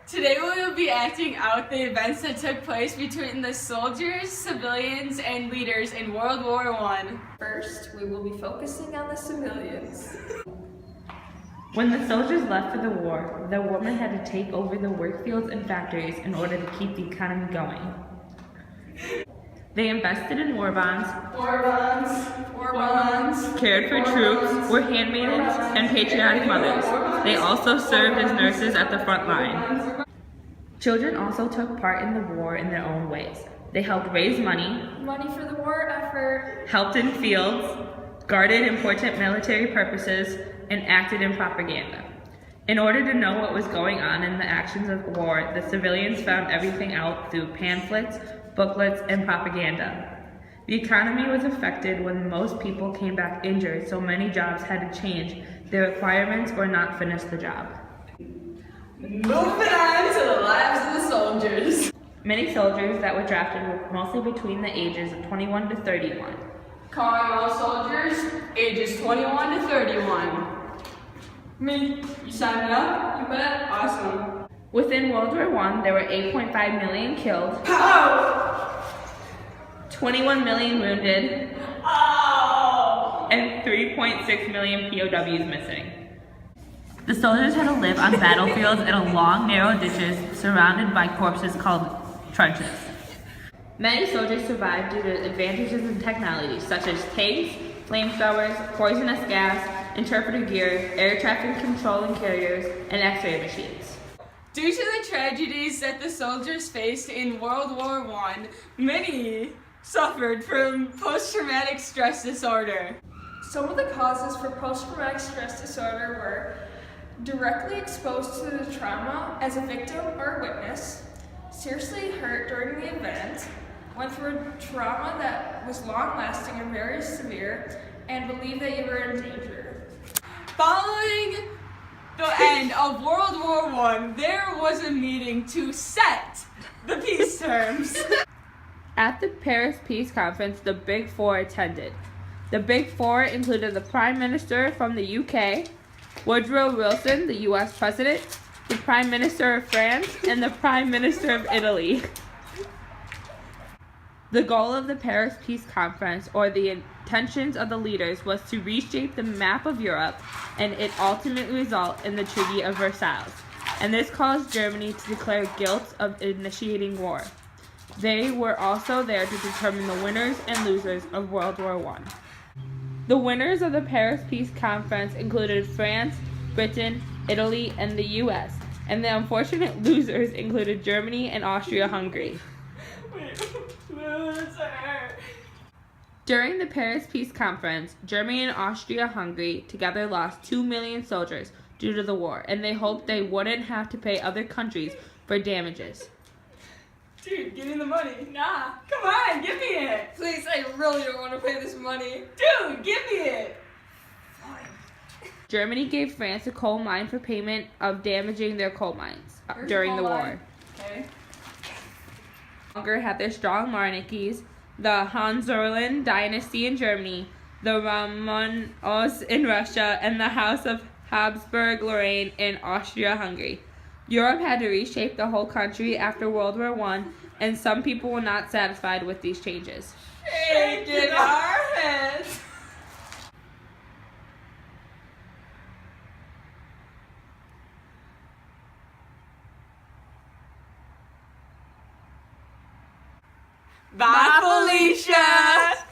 Today we will be acting out the events that took place between the soldiers, civilians, and leaders in World War I. First, we will be focusing on the civilians. When the soldiers left for the war, the women had to take over the workfields and factories in order to keep the economy going. They invested in war bonds, cared for troops, were handmaidens, and patriotic mothers. They also served as nurses at the front line. Children also took part in the war in their own ways. They helped raise money For the war effort. Helped in fields, guarded important military purposes, and acted in propaganda. In order to know what was going on in the actions of war, the civilians found everything out through pamphlets, booklets, and propaganda. The economy was affected when most people came back injured, so many jobs had to change their requirements or not finish the job. Moving on to the lives of the soldiers. Many soldiers that were drafted were mostly between the ages of 21 to 31. Calling all soldiers ages 21 to 31. Me, you signing up? You bet. Awesome. Within World War I, there were 8.5 million killed, Pow! 21 million wounded, Oh! and 3.6 million POWs missing. The soldiers had to live on battlefields in long, narrow ditches surrounded by corpses called trenches. Many soldiers survived due to advantages in technology such as tanks, flamethrowers, poisonous gas, interpreter gear, air traffic control and carriers, and X-ray machines. Due to the tragedies that the soldiers faced in World War I, many suffered from post-traumatic stress disorder. Some of the causes for post-traumatic stress disorder were directly exposed to the trauma as a victim or witness, seriously hurt during the event, went through trauma that was long-lasting and very severe, and believed that you were in danger. Following the end of World War I, there was a meeting to set the peace terms. At the Paris Peace Conference, the Big Four attended. The Big Four included the Prime Minister from the UK, Woodrow Wilson, the US President, the Prime Minister of France, and the Prime Minister of Italy. The goal of the Paris Peace Conference, or the intentions of the leaders, was to reshape the map of Europe, and it ultimately resulted in the Treaty of Versailles, and this caused Germany to declare guilt of initiating war. They were also there to determine the winners and losers of World War I. The winners of the Paris Peace Conference included France, Britain, Italy, and the US, and the unfortunate losers included Germany and Austria-Hungary. During the Paris Peace Conference, Germany and Austria-Hungary together lost 2 million soldiers due to the war, and they hoped they wouldn't have to pay other countries for damages. Dude, give me the money. Nah, come on, give me it. Please, I really don't want to pay this money. Dude, give me it. Germany gave France a coal mine for payment of damaging their coal mines during the war. Okay. Longer had their strong monarchies, the Hohenzollern dynasty in Germany, the Romanovs in Russia, and the House of Habsburg-Lorraine in Austria-Hungary. Europe had to reshape the whole country after World War I, and some people were not satisfied with these changes. Shaking our heads. Bye, Felicia.